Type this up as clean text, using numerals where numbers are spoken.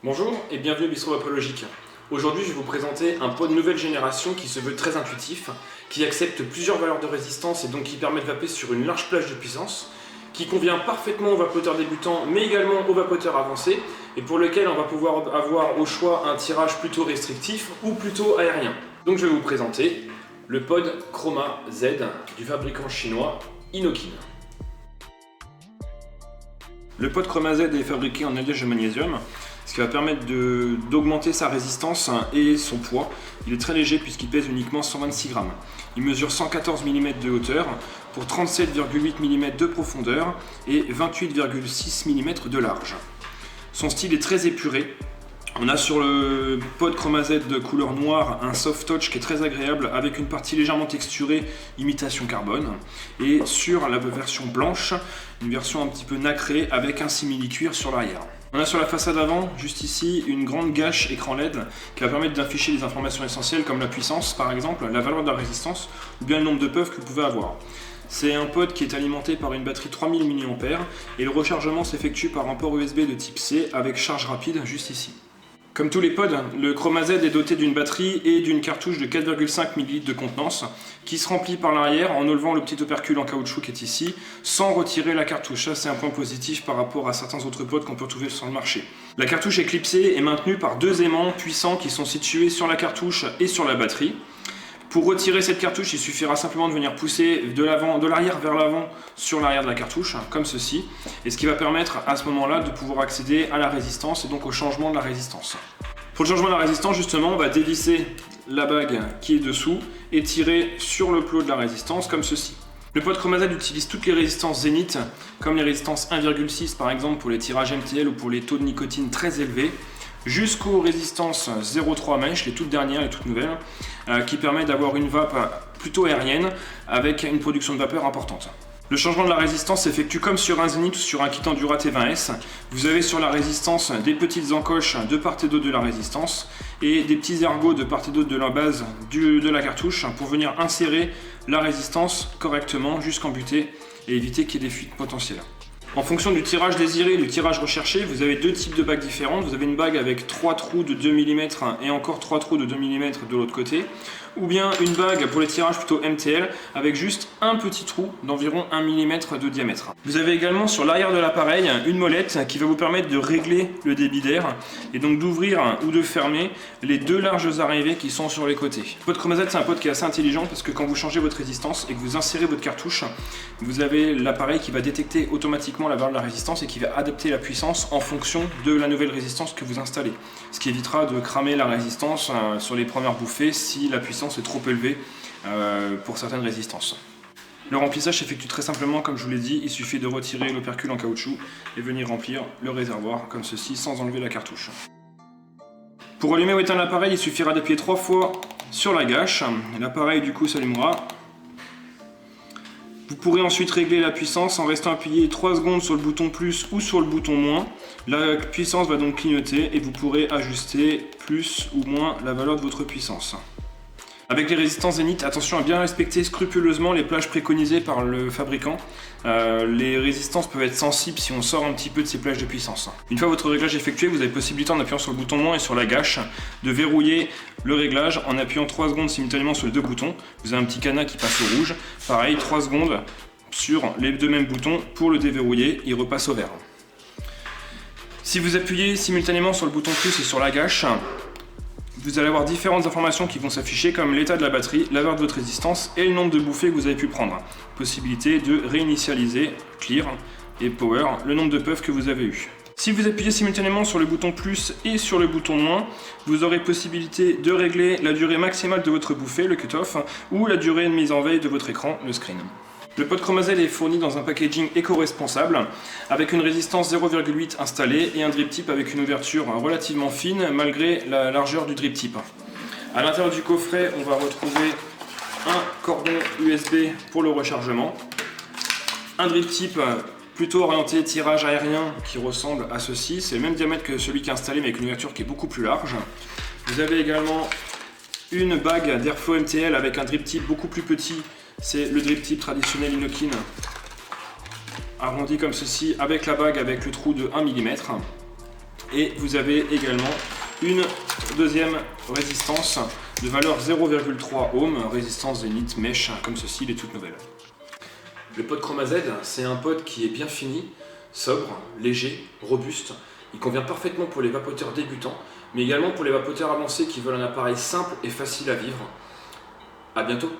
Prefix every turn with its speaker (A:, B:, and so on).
A: Bonjour et bienvenue au Bistrot Apologique. Aujourd'hui, je vais vous présenter un pot de nouvelle génération qui se veut très intuitif, qui accepte plusieurs valeurs de résistance et donc qui permet de vaper sur une large plage de puissance, qui convient parfaitement aux vapoteurs débutants mais également aux vapoteurs avancés et pour lequel on va pouvoir avoir au choix un tirage plutôt restrictif ou plutôt aérien. Donc je vais vous présenter le pod Chroma Z du fabricant chinois Inokin. Le pod Chroma Z est fabriqué en alliage de magnésium, ce qui va permettre d'augmenter sa résistance et son poids. Il est très léger puisqu'il pèse uniquement 126 grammes. Il mesure 114 mm de hauteur pour 37,8 mm de profondeur et 28,6 mm de large. Son style est très épuré. On a sur le pod Chroma Z de couleur noire un soft touch qui est très agréable avec une partie légèrement texturée, imitation carbone. Et sur la version blanche, une version un petit peu nacrée avec un simili-cuir sur l'arrière. On a sur la façade avant, juste ici, une grande gâche écran LED qui va permettre d'afficher des informations essentielles comme la puissance par exemple, la valeur de la résistance ou bien le nombre de puffs que vous pouvez avoir. C'est un pod qui est alimenté par une batterie 3000 mAh et le rechargement s'effectue par un port USB de type C avec charge rapide juste ici. Comme tous les pods, le Chroma Z est doté d'une batterie et d'une cartouche de 4,5 ml de contenance qui se remplit par l'arrière en enlevant le petit opercule en caoutchouc qui est ici sans retirer la cartouche. Ça, c'est un point positif par rapport à certains autres pods qu'on peut retrouver sur le marché. La cartouche est clipsée et maintenue par deux aimants puissants qui sont situés sur la cartouche et sur la batterie. Pour retirer cette cartouche, il suffira simplement de venir pousser de l'arrière vers l'avant sur l'arrière de la cartouche, comme ceci, et ce qui va permettre à ce moment-là de pouvoir accéder à la résistance et donc au changement de la résistance. Pour le changement de la résistance, justement, on va dévisser la bague qui est dessous et tirer sur le plot de la résistance, comme ceci. Le pod Chroma Z utilise toutes les résistances Zénith, comme les résistances 1,6 par exemple pour les tirages MTL ou pour les taux de nicotine très élevés, jusqu'aux résistances 0,3 mèches, les toutes dernières, les toutes nouvelles, qui permettent d'avoir une vape plutôt aérienne avec une production de vapeur importante. Le changement de la résistance s'effectue comme sur un Zénith ou sur un kit Endura T20S. Vous avez sur la résistance des petites encoches de part et d'autre de la résistance et des petits ergots de part et d'autre de la base de la cartouche pour venir insérer la résistance correctement jusqu'en butée et éviter qu'il y ait des fuites potentielles. En fonction du tirage désiré et du tirage recherché, vous avez deux types de bagues différentes. Vous avez une bague avec 3 trous de 2 mm et encore 3 trous de 2 mm de l'autre côté. Ou bien une bague pour les tirages plutôt MTL avec juste un petit trou d'environ 1 mm de diamètre. Vous avez également sur l'arrière de l'appareil une molette qui va vous permettre de régler le débit d'air et donc d'ouvrir ou de fermer les deux larges arrivées qui sont sur les côtés. Le pod Chroma Z, c'est un pod qui est assez intelligent parce que quand vous changez votre résistance et que vous insérez votre cartouche, vous avez l'appareil qui va détecter automatiquement la valeur de la résistance et qui va adapter la puissance en fonction de la nouvelle résistance que vous installez. Ce qui évitera de cramer la résistance sur les premières bouffées si la puissance est trop élevée pour certaines résistances. Le remplissage s'effectue très simplement, comme je vous l'ai dit, il suffit de retirer l'opercule en caoutchouc et venir remplir le réservoir comme ceci sans enlever la cartouche. Pour allumer ou éteindre l'appareil, il suffira d'appuyer 3 fois sur la gâche. L'appareil du coup s'allumera. Vous pourrez ensuite régler la puissance en restant appuyé 3 secondes sur le bouton plus ou sur le bouton moins. La puissance va donc clignoter et vous pourrez ajuster plus ou moins la valeur de votre puissance. Avec les résistances Zénith, attention à bien respecter scrupuleusement les plages préconisées par le fabricant. Les résistances peuvent être sensibles si on sort un petit peu de ces plages de puissance. Une fois votre réglage effectué, vous avez possibilité en appuyant sur le bouton moins et sur la gâche de verrouiller le réglage en appuyant 3 secondes simultanément sur les deux boutons. Vous avez un petit cadenas qui passe au rouge. Pareil, 3 secondes sur les deux mêmes boutons pour le déverrouiller, il repasse au vert. Si vous appuyez simultanément sur le bouton plus et sur la gâche, vous allez avoir différentes informations qui vont s'afficher comme l'état de la batterie, la valeur de votre résistance et le nombre de bouffées que vous avez pu prendre. Possibilité de réinitialiser, clear et power, le nombre de puffs que vous avez eu. Si vous appuyez simultanément sur le bouton plus et sur le bouton moins, vous aurez possibilité de régler la durée maximale de votre bouffée, le cut-off, ou la durée de mise en veille de votre écran, le screen. Le pod Chroma Z est fourni dans un packaging éco-responsable avec une résistance 0,8 installée et un drip tip avec une ouverture relativement fine malgré la largeur du drip tip. À l'intérieur du coffret, on va retrouver un cordon USB pour le rechargement, un drip tip plutôt orienté tirage aérien qui ressemble à ceci, c'est le même diamètre que celui qui est installé mais avec une ouverture qui est beaucoup plus large. Vous avez également une bague d'Airflow MTL avec un drip tip beaucoup plus petit. C'est le drip tip traditionnel Inokin, arrondi comme ceci, avec la bague avec le trou de 1 mm. Et vous avez également une deuxième résistance de valeur 0,3 ohm, résistance Zenith Mesh, comme ceci, il est toute nouvelle. Le pod Chroma Z, c'est un pod qui est bien fini, sobre, léger, robuste. Il convient parfaitement pour les vapoteurs débutants, mais également pour les vapoteurs avancés qui veulent un appareil simple et facile à vivre. A bientôt!